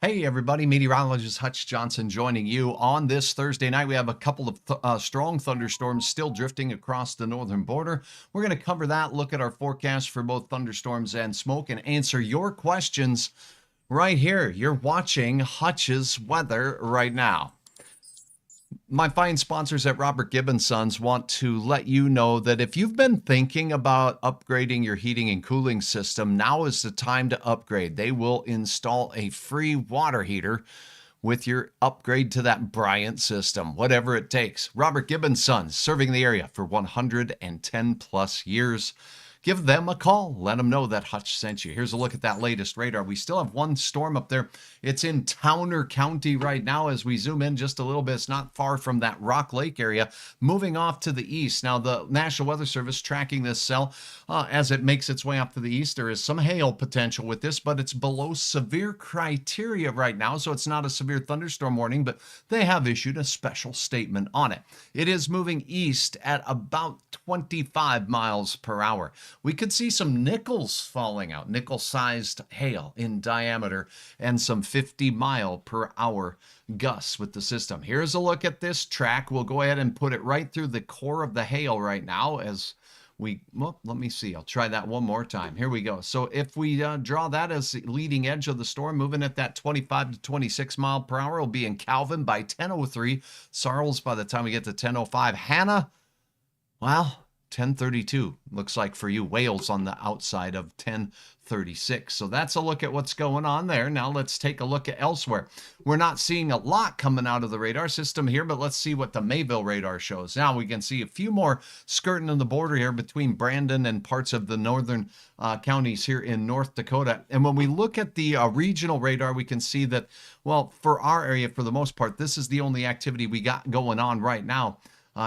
Hey everybody, meteorologist Hutch Johnson joining you on this Thursday night. We have a couple of strong thunderstorms still drifting across the northern border. We're going to cover that, look at our forecast for both thunderstorms and smoke, and answer your questions right here. You're watching Hutch's weather right now. My fine sponsors at Robert Gibbons Sons want to let you know that if you've been thinking about upgrading your heating and cooling system, now is the time to upgrade. They will install a free water heater with your upgrade to that Bryant system, whatever it takes. Robert Gibbons Sons, serving the area for 110 plus years. Give them a call. Let them know that Hutch sent you. Here's a look at that latest radar. We still have one storm up there. It's in Towner County right now. As we zoom in just a little bit, it's not far from that Rock Lake area, moving off to the east. Now, the National Weather Service tracking this cell as it makes its way up to the east. There is some hail potential with this, but it's below severe criteria right now, so it's not a severe thunderstorm warning, but they have issued a special statement on it. It is moving east at about 25 miles per hour. We could see some nickels falling out, nickel-sized hail in diameter, and some 50-mile-per-hour gusts with the system. Here's a look at this track. We'll go ahead and put it right through the core of the hail right now as well, let me see. I'll try that one more time. Here we go. So if we draw that as the leading edge of the storm, moving at that 25 to 26 mile per hour, will be in Calvin by 10:03. Sarles by the time we get to 10:05. Hannah, well, 10:32 looks like for you. Wales on the outside of 10:36. So that's a look at what's going on there. Now let's take a look at elsewhere. We're not seeing a lot coming out of the radar system here, but let's see what the Mayville radar shows. Now we can see a few more skirting on the border here between Brandon and parts of the northern counties here in North Dakota. And when we look at the regional radar, we can see that, well, for our area, for the most part, this is the only activity we got going on right now.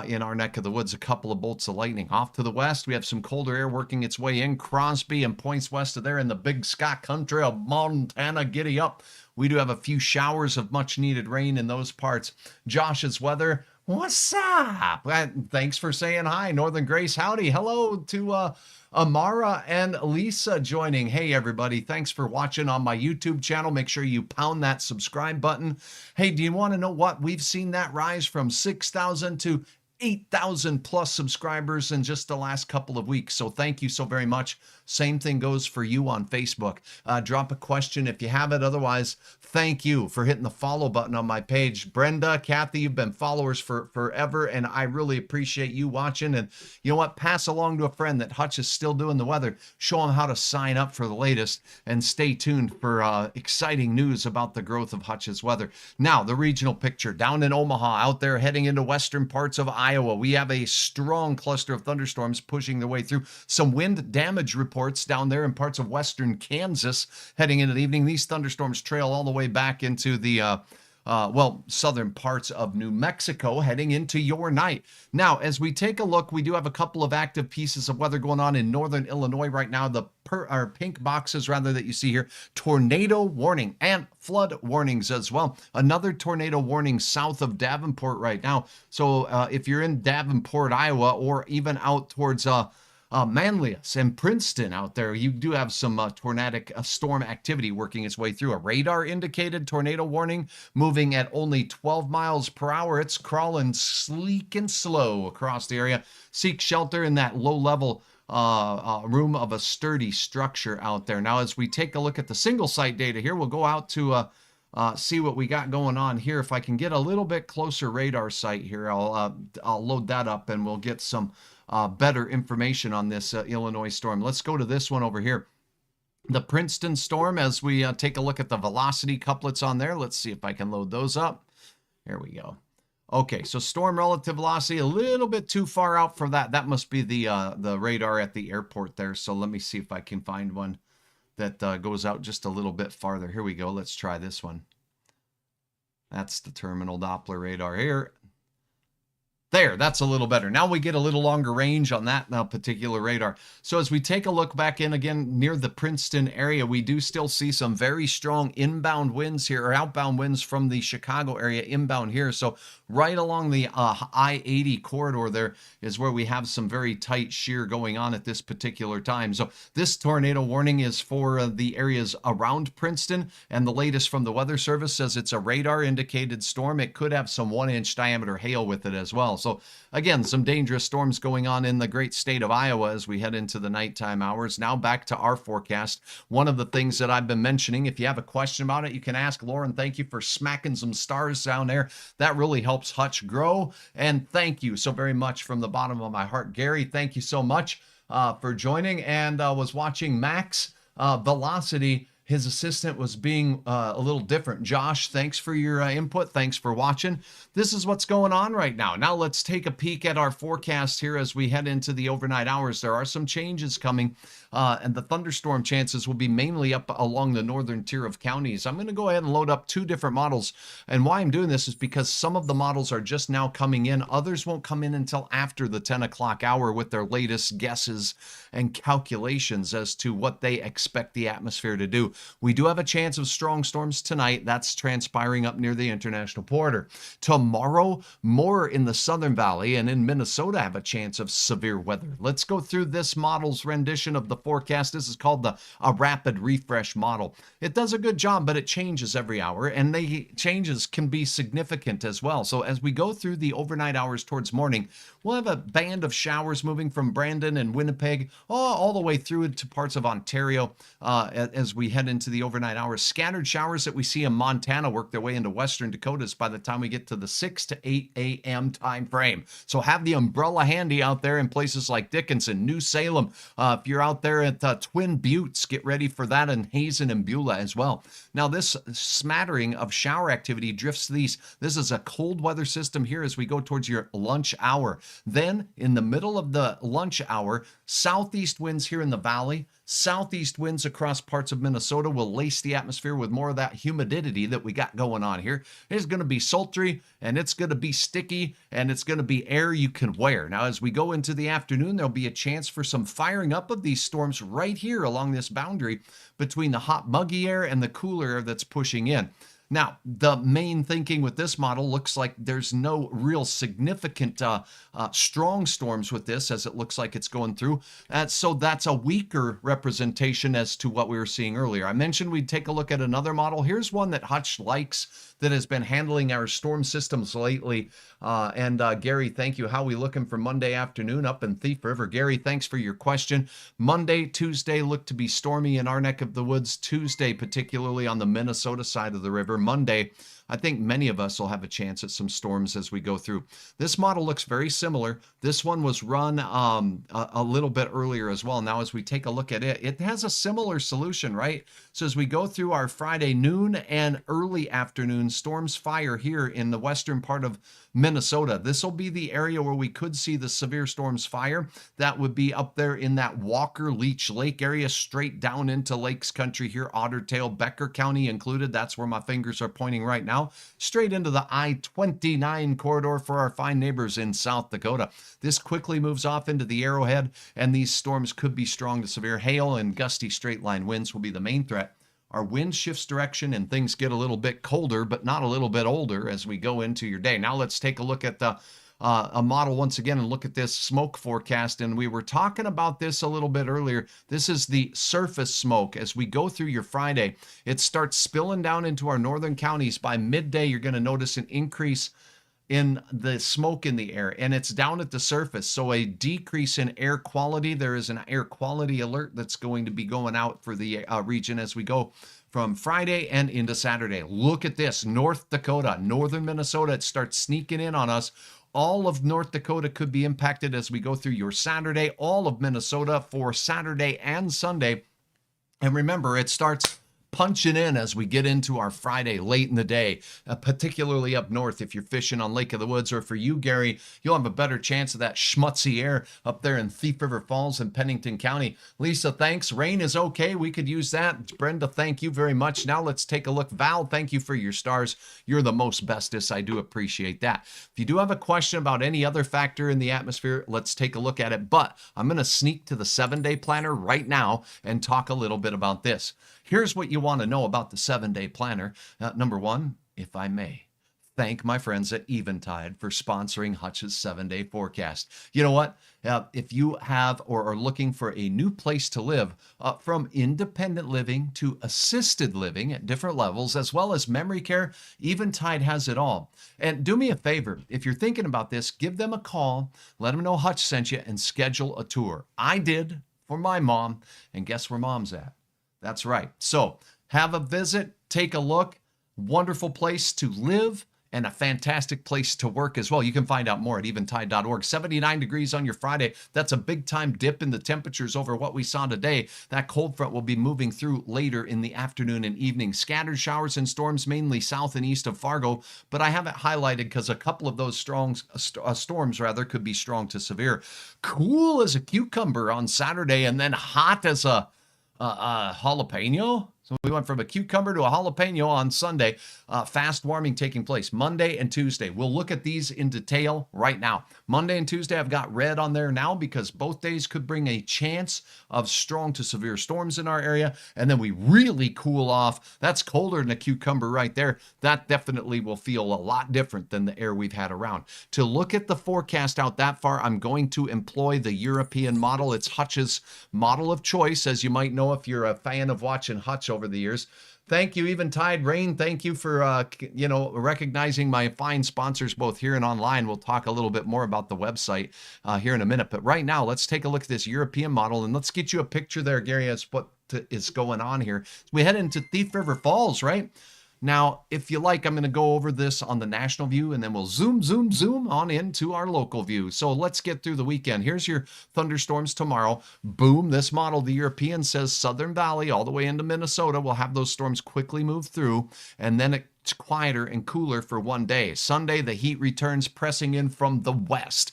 In our neck of the woods, a couple of bolts of lightning. Off to the west, we have some colder air working its way in. Crosby and points west of there in the big Scott country of Montana. Giddy up. We do have a few showers of much needed rain in those parts. Josh's weather. What's up? Thanks for saying hi. Northern Grace, howdy. Hello to Amara and Lisa joining. Hey, everybody. Thanks for watching on my YouTube channel. Make sure you pound that subscribe button. Hey, do you want to know what? We've seen that rise from 6,000 to 8,000 plus subscribers in just the last couple of weeks. So thank you so very much. Same thing goes for you on Facebook. Drop a question if you have it. Otherwise, thank you for hitting the follow button on my page. Brenda, Kathy, you've been followers for forever, and I really appreciate you watching. And you know what? Pass along to a friend that Hutch is still doing the weather. Show them how to sign up for the latest, and stay tuned for exciting news about the growth of Hutch's weather. Now, the regional picture down in Omaha, out there heading into western parts of Iowa. We have a strong cluster of thunderstorms pushing their way through. Some wind damage reports down there in parts of western Kansas heading into the evening. These thunderstorms trail all the way back into the southern parts of New Mexico heading into your night. Now, as we take a look, we do have a couple of active pieces of weather going on in northern Illinois right now. The pink boxes, rather, that you see here, tornado warning and flood warnings as well. Another tornado warning south of Davenport right now. So if you're in Davenport, Iowa, or even out towards Manlius and Princeton out there, you do have some tornadic storm activity working its way through. A radar indicated tornado warning moving at only 12 miles per hour. It's crawling sleek and slow across the area. Seek shelter in that low level room of a sturdy structure out there. Now, as we take a look at the single site data here, we'll go out to see what we got going on here. If I can get a little bit closer radar site here, I'll load that up and we'll get some better information on this Illinois storm. Let's go to this one over here. The Princeton storm, as we take a look at the velocity couplets on there. Let's see if I can load those up. There we go. Okay, so storm relative velocity, a little bit too far out for that. That must be the radar at the airport there. So let me see if I can find one that goes out just a little bit farther. Here we go. Let's try this one. That's the terminal Doppler radar here. There, that's a little better. Now we get a little longer range on that now particular radar. So as we take a look back in again near the Princeton area, we do still see some very strong inbound winds here, or outbound winds from the Chicago area inbound here. So right along the I-80 corridor there is where we have some very tight shear going on at this particular time. So this tornado warning is for the areas around Princeton, and the latest from the Weather Service says it's a radar indicated storm. It could have some 1-inch diameter hail with it as well. So again, some dangerous storms going on in the great state of Iowa as we head into the nighttime hours. Now back to our forecast. One of the things that I've been mentioning, if you have a question about it, you can ask Lauren. Thank you for smacking some stars down there. That really helps Hutch grow. And thank you so very much from the bottom of my heart. Gary, thank you so much for joining, and was watching Max Velocity. His assistant was being a little different. Josh, thanks for your input. Thanks for watching. This is what's going on right now. Now let's take a peek at our forecast here as we head into the overnight hours. There are some changes coming, and the thunderstorm chances will be mainly up along the northern tier of counties. I'm going to go ahead and load up two different models. And why I'm doing this is because some of the models are just now coming in. Others won't come in until after the 10 o'clock hour with their latest guesses and calculations as to what they expect the atmosphere to do. We do have a chance of strong storms tonight. That's transpiring up near the international border. Tomorrow, more in the Southern Valley and in Minnesota have a chance of severe weather. Let's go through this model's rendition of the forecast. This is called a rapid refresh model. It does a good job, but it changes every hour, and the changes can be significant as well. So as we go through the overnight hours towards morning, we'll have a band of showers moving from Brandon and Winnipeg all the way through to parts of Ontario as we head into the overnight hours. Scattered showers that we see in Montana work their way into western Dakotas by the time we get to the 6 to 8 a.m. time frame. So have the umbrella handy out there in places like Dickinson, New Salem. If you're out there at Twin Buttes, get ready for that, and Hazen and Beulah as well. Now this smattering of shower activity drifts these. This is a cold weather system here as we go towards your lunch hour. Then in the middle of the lunch hour, southeast winds here in the valley, southeast winds across parts of Minnesota will lace the atmosphere with more of that humidity that we got going on here. It's going to be sultry, and it's going to be sticky, and it's going to be air you can wear. Now, as we go into the afternoon, there'll be a chance for some firing up of these storms right here along this boundary between the hot, muggy air and the cooler air that's pushing in. Now, the main thinking with this model looks like there's no real significant strong storms with this, as it looks like it's going through. So that's a weaker representation as to what we were seeing earlier. I mentioned we'd take a look at another model. Here's one that Hutch likes that has been handling our storm systems lately. Gary, thank you. How we looking for Monday afternoon up in Thief River? Gary, thanks for your question. Monday, Tuesday look to be stormy in our neck of the woods. Tuesday, particularly on the Minnesota side of the river. Monday, I think many of us will have a chance at some storms as we go through. This model looks very similar. This one was run a little bit earlier as well. Now, as we take a look at it, it has a similar solution, right? So as we go through our Friday noon and early afternoon storms fire here in the western part of Minnesota, this will be the area where we could see the severe storms fire. That would be up there in that Walker Leech Lake area, straight down into Lakes Country here, Otter Tail, Becker County included. That's where my fingers are pointing right now. Straight into the I-29 corridor for our fine neighbors in South Dakota. This quickly moves off into the Arrowhead, and these storms could be strong to severe. Hail and gusty straight line winds will be the main threat. Our wind shifts direction and things get a little bit colder, but not a little bit older as we go into your day. Now let's take a look at the a model once again and look at this smoke forecast. And we were talking about this a little bit earlier. This is the surface smoke. As we go through your Friday, it starts spilling down into our northern counties. By midday, you're going to notice an increase in the smoke in the air, and it's down at the surface. So a decrease in air quality. There is an air quality alert that's going to be going out for the region as we go from Friday and into Saturday. Look at this, North Dakota, northern Minnesota. It starts sneaking in on us. All of North Dakota could be impacted as we go through your Saturday. All of Minnesota for Saturday and Sunday. And remember, it starts punching in as we get into our Friday late in the day, particularly up north if you're fishing on Lake of the Woods, or for you, Gary, you'll have a better chance of that schmutzy air up there in Thief River Falls and Pennington County. Lisa, thanks. Rain is okay. We could use that. Brenda, thank you very much. Now let's take a look. Val, thank you for your stars. You're the most bestest. I do appreciate that. If you do have a question about any other factor in the atmosphere, let's take a look at it. But I'm going to sneak to the 7-day planner right now and talk a little bit about this. Here's what you want to know about the 7-day planner. Number one, if I may, thank my friends at Eventide for sponsoring Hutch's 7-day forecast. You know what? If you have or are looking for a new place to live, from independent living to assisted living at different levels, as well as memory care, Eventide has it all. And do me a favor, if you're thinking about this, give them a call, let them know Hutch sent you, and schedule a tour. I did for my mom, and guess where mom's at? That's right. So have a visit, take a look. Wonderful place to live and a fantastic place to work as well. You can find out more at eventide.org. 79 degrees on your Friday. That's a big time dip in the temperatures over what we saw today. That cold front will be moving through later in the afternoon and evening. Scattered showers and storms mainly south and east of Fargo, but I have it highlighted because a couple of those storms could be strong to severe. Cool as a cucumber on Saturday, and then hot as a jalapeno. So we went from a cucumber to a jalapeno on Sunday. Fast warming taking place Monday and Tuesday. We'll look at these in detail right now. Monday and Tuesday, I've got red on there now because both days could bring a chance of strong to severe storms in our area. And then we really cool off. That's colder than a cucumber right there. That definitely will feel a lot different than the air we've had around. To look at the forecast out that far, I'm going to employ the European model. It's Hutch's model of choice, as you might know if you're a fan of watching Hutch over the years. Thank you, Eventide. Rain, thank you for recognizing my fine sponsors both here and online. We'll talk a little bit more about the website here in a minute. But right now, let's take a look at this European model, and let's get you a picture there, Gary, as what is going on here. We head into Thief River Falls, right? Now, if you like, I'm going to go over this on the national view, and then we'll zoom on into our local view. So let's get through the weekend. Here's your thunderstorms tomorrow. Boom, this model, the European, says Southern Valley all the way into Minnesota. We'll have those storms quickly move through, and then it's quieter and cooler for one day. Sunday, the heat returns, pressing in from the west.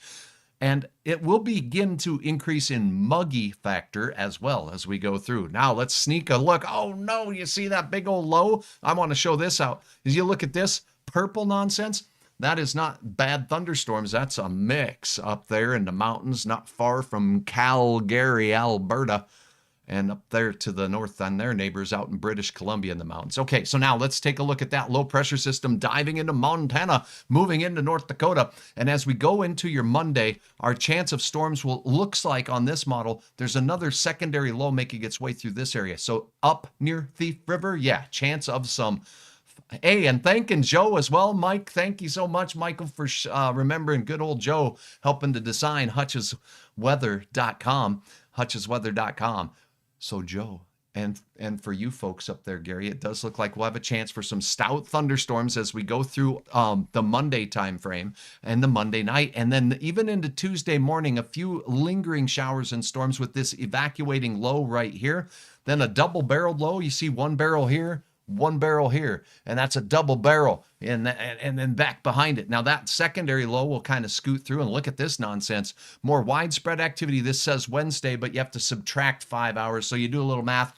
And it will begin to increase in muggy factor as well as we go through. Now let's sneak a look. Oh no, you see that big old low? I want to show this out. As you look at this purple nonsense, that is not bad thunderstorms. That's a mix up there in the mountains, not far from Calgary, Alberta, and up there to the north on their neighbors out in British Columbia in the mountains. Okay, so now let's take a look at that low pressure system diving into Montana, moving into North Dakota. And as we go into your Monday, our chance of storms looks like on this model, there's another secondary low making its way through this area. So up near Thief River, yeah, chance of some. Hey, and thanking Joe as well. Mike, thank you so much, Michael, for remembering good old Joe helping to design hutchesweather.com, hutchesweather.com. So Joe, and for you folks up there, Gary, it does look like we'll have a chance for some stout thunderstorms as we go through the Monday time frame and the Monday night, and then even into Tuesday morning, a few lingering showers and storms with this evacuating low right here. Then a double-barreled low. You see one barrel here, one barrel here, and that's a double barrel, and then back behind it. Now that secondary low will kind of scoot through, and look at this nonsense. More widespread activity. This says Wednesday, but you have to subtract 5 hours. So you do a little math.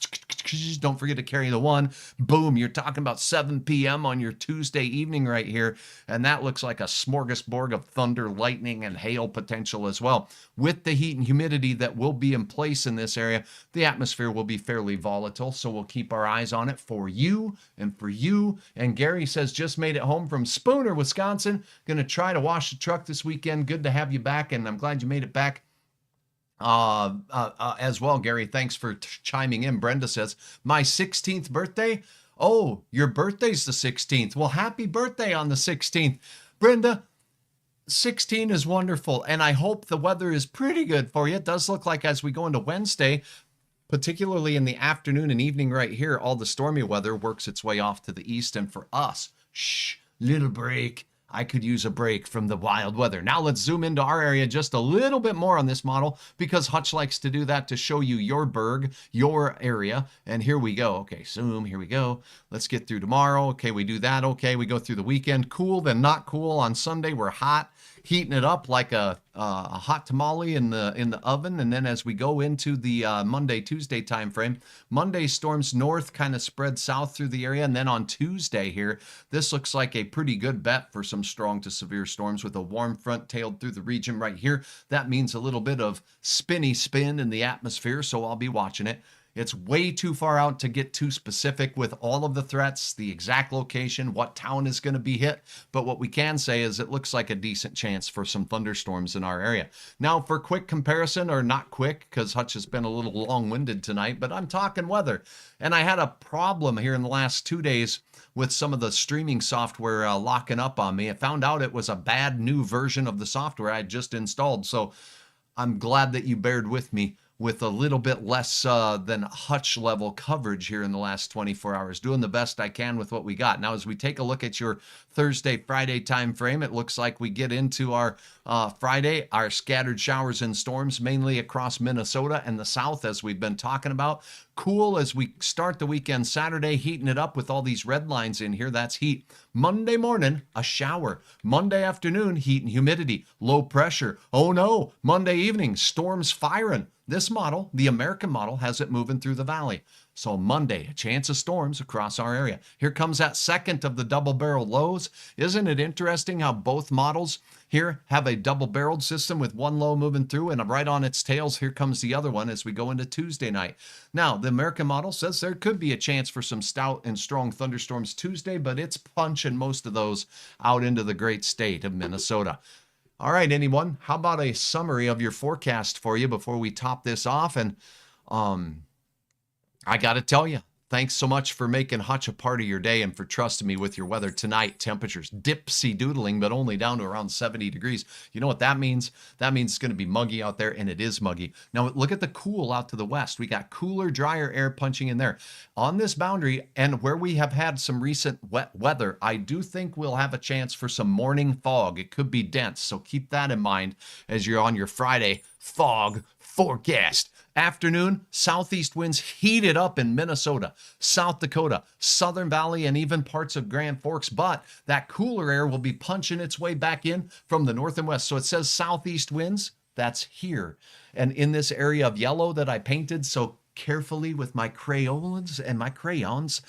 Don't forget to carry the one. Boom, you're talking about 7 p.m. on your Tuesday evening right here, and that looks like a smorgasbord of thunder, lightning, and hail potential as well. With the heat and humidity that will be in place in this area, the atmosphere will be fairly volatile, so we'll keep our eyes on it for you and for you. And Gary says, just made it home from Spooner, Wisconsin. Going to try to wash the truck this weekend. Good to have you back, and I'm glad you made it back as well, Gary. Thanks for chiming in. Brenda says, my 16th birthday. Oh, your birthday's the 16th. Well, happy birthday on the 16th. Brenda, 16 is wonderful, and I hope the weather is pretty good for you. It does look like as we go into Wednesday, particularly in the afternoon and evening right here, all the stormy weather works its way off to the east. And for us, little break. I could use a break from the wild weather. Now let's zoom into our area just a little bit more on this model because Hutch likes to do that to show you your burg, your area. And here we go. Okay, zoom, here we go. Let's get through tomorrow. Okay, we do that. Okay, we go through the weekend. Cool, then not cool. On Sunday, we're hot, heating it up like a hot tamale in the oven. And then as we go into the Monday, Tuesday time frame, Monday storms north kind of spread south through the area. And then on Tuesday here, this looks like a pretty good bet for some strong to severe storms with a warm front tailed through the region right here. That means a little bit of spinny spin in the atmosphere, so I'll be watching it. It's way too far out to get too specific with all of the threats, the exact location, what town is going to be hit. But what we can say is it looks like a decent chance for some thunderstorms in our area. Now, for quick comparison, or not quick, because Hutch has been a little long-winded tonight, but I'm talking weather. And I had a problem here in the last 2 days with some of the streaming software locking up on me. I found out it was a bad new version of the software I had just installed. So I'm glad that you bared with me with a little bit less than Hutch level coverage here in the last 24 hours, doing the best I can with what we got. Now, as we take a look at your Thursday, Friday time frame, it looks like we get into our Friday, our scattered showers and storms, mainly across Minnesota and the south, as we've been talking about. Cool as we start the weekend Saturday, heating it up with all these red lines in here. That's heat. Monday morning, a shower. Monday afternoon, heat and humidity. Low pressure. Oh no. Monday evening, storms firing. This model, the American model, has it moving through the valley. So Monday, a chance of storms across our area. Here comes that second of the double-barreled lows. Isn't it interesting how both models here have a double-barreled system with one low moving through, and right on its tails, here comes the other one as we go into Tuesday night. Now, the American model says there could be a chance for some stout and strong thunderstorms Tuesday, but it's punching most of those out into the great state of Minnesota. All right, anyone, how about a summary of your forecast for you before we top this off? And I got to tell you, thanks so much for making Hutch a part of your day and for trusting me with your weather tonight. Temperatures dipsy doodling, but only down to around 70 degrees. You know what that means? That means it's going to be muggy out there, and it is muggy. Now, look at the cool out to the west. We got cooler, drier air punching in there. On this boundary, and where we have had some recent wet weather, I do think we'll have a chance for some morning fog. It could be dense, so keep that in mind as you're on your Friday fog forecast. Afternoon, southeast winds heated up in Minnesota, South Dakota, Southern Valley, and even parts of Grand Forks. But that cooler air will be punching its way back in from the north and west. So it says southeast winds. That's here. And in this area of yellow that I painted so carefully with my crayons and my crayons,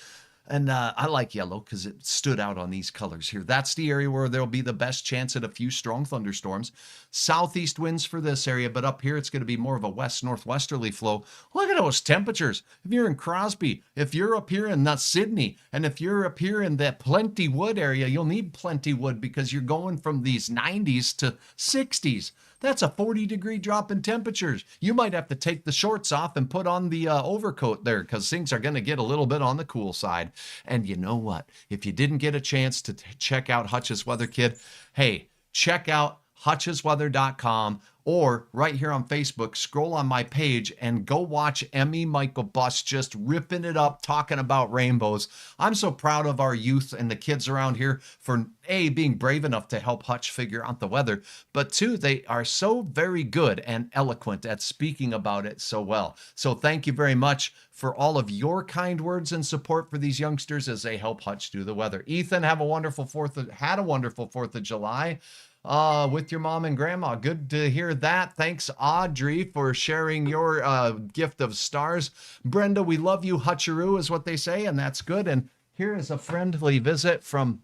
and I like yellow because it stood out on these colors here. That's the area where there'll be the best chance at a few strong thunderstorms. Southeast winds for this area, but up here it's going to be more of a west-northwesterly flow. Look at those temperatures. If you're in Crosby, if you're up here in Sydney, and if you're up here in that Plenty Wood area, you'll need plenty wood because you're going from these 90s to 60s. That's a 40-degree drop in temperatures. You might have to take the shorts off and put on the overcoat there because things are going to get a little bit on the cool side. And you know what? If you didn't get a chance to check out Hutch's Weather Kid, hey, check out hutchesweather.com, or right here on Facebook, scroll on my page and go watch Emmy Michael Bus just ripping it up, talking about rainbows. I'm so proud of our youth and the kids around here for A, being brave enough to help Hutch figure out the weather, but two, they are so very good and eloquent at speaking about it so well. So thank you very much for all of your kind words and support for these youngsters as they help Hutch do the weather. Ethan, had a wonderful 4th of July. With your mom and grandma. Good to hear that. Thanks, Audrey, for sharing your gift of stars. Brenda, we love you. Hutcheroo is what they say, and that's good. And here is a friendly visit from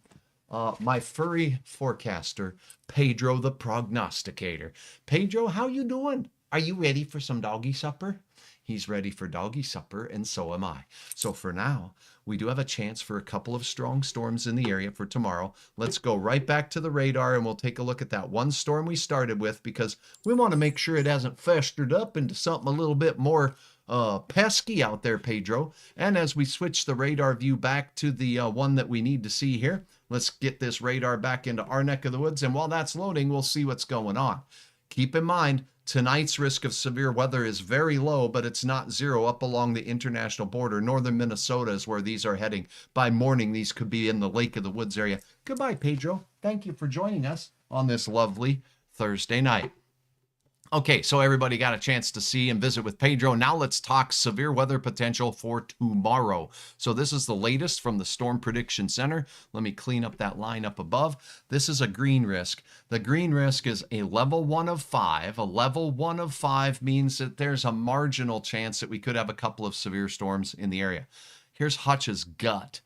my furry forecaster, Pedro the prognosticator. Pedro, how you doing? Are you ready for some doggy supper? He's ready for doggy supper, and so am I. So for now, we do have a chance for a couple of strong storms in the area for tomorrow. Let's go right back to the radar, and we'll take a look at that one storm we started with because we want to make sure it hasn't festered up into something a little bit more pesky out there, Pedro. And as we switch the radar view back to the one that we need to see here, let's get this radar back into our neck of the woods. And while that's loading, we'll see what's going on. Keep in mind, tonight's risk of severe weather is very low, but it's not zero up along the international border. Northern Minnesota is where these are heading. By morning, these could be in the Lake of the Woods area. Goodbye, Pedro. Thank you for joining us on this lovely Thursday night. Okay, so everybody got a chance to see and visit with Pedro. Now let's talk severe weather potential for tomorrow. So this is the latest from the Storm Prediction Center. Let me clean up that line up above. This is a green risk. The green risk is a level 1 of 5. A level 1 of 5 means that there's a marginal chance that we could have a couple of severe storms in the area. Here's Hutch's gut.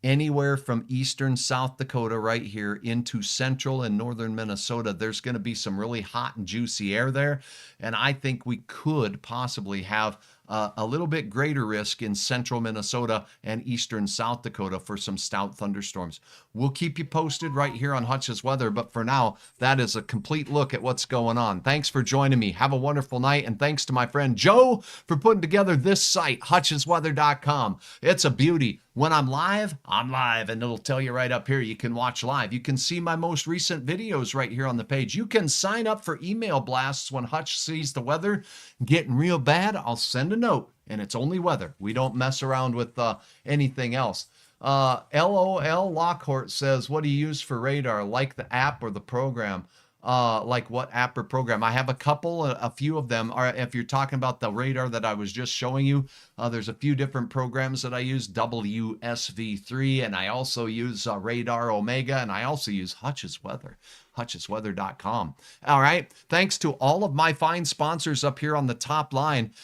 Anywhere from eastern South Dakota right here into central and northern Minnesota, there's going to be some really hot and juicy air there. And I think we could possibly have a little bit greater risk in central Minnesota and eastern South Dakota for some stout thunderstorms. We'll keep you posted right here on Hutch's Weather, but for now, that is a complete look at what's going on. Thanks for joining me. Have a wonderful night, and thanks to my friend Joe for putting together this site, hutchesweather.com. It's a beauty. When I'm live, and it'll tell you right up here you can watch live. You can see my most recent videos right here on the page. You can sign up for email blasts when Hutch sees the weather getting real bad. I'll send a note, and it's only weather. We don't mess around with anything else. LOL Lockhart says, what do you use for radar? Like the app or the program? Like what app or program? I have a few of them. Or if you're talking about the radar that I was just showing you, there's a few different programs that I use, WSV3, and I also use Radar Omega, and I also use Hutch's Weather, hutchesweather.com. All right. Thanks to all of my fine sponsors up here on the top line.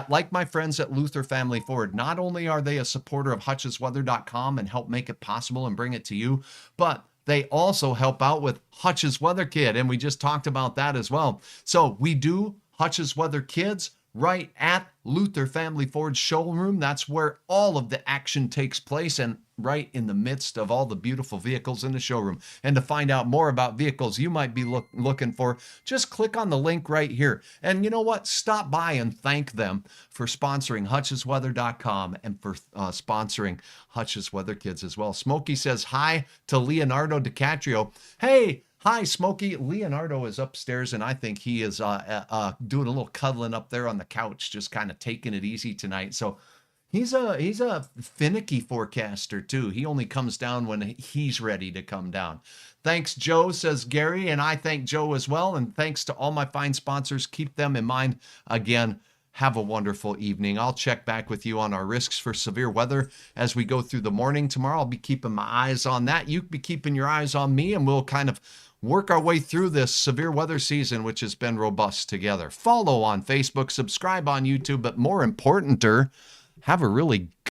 Like my friends at Luther Family Ford, not only are they a supporter of hutchesweather.com and help make it possible and bring it to you, but they also help out with Hutch's Weather Kit, and we just talked about that as well. So we do Hutch's Weather Kids right at Luther Family Ford's showroom. That's where all of the action takes place, and right in the midst of all the beautiful vehicles in the showroom. And to find out more about vehicles you might be looking for, just click on the link right here. And you know what? Stop by and thank them for sponsoring hutchesweather.com and for sponsoring Hutch's Weather Kids as well. Smokey says hi to Leonardo DiCaprio. Hey, hi, Smokey. Leonardo is upstairs, and I think he is doing a little cuddling up there on the couch, just kind of taking it easy tonight. So he's a finicky forecaster too. He only comes down when he's ready to come down. Thanks, Joe, says Gary, and I thank Joe as well. And thanks to all my fine sponsors. Keep them in mind. Again, have a wonderful evening. I'll check back with you on our risks for severe weather as we go through the morning tomorrow. I'll be keeping my eyes on that. You be keeping your eyes on me, and we'll kind of work our way through this severe weather season, which has been robust together. Follow on Facebook, subscribe on YouTube, but more importanter, have a really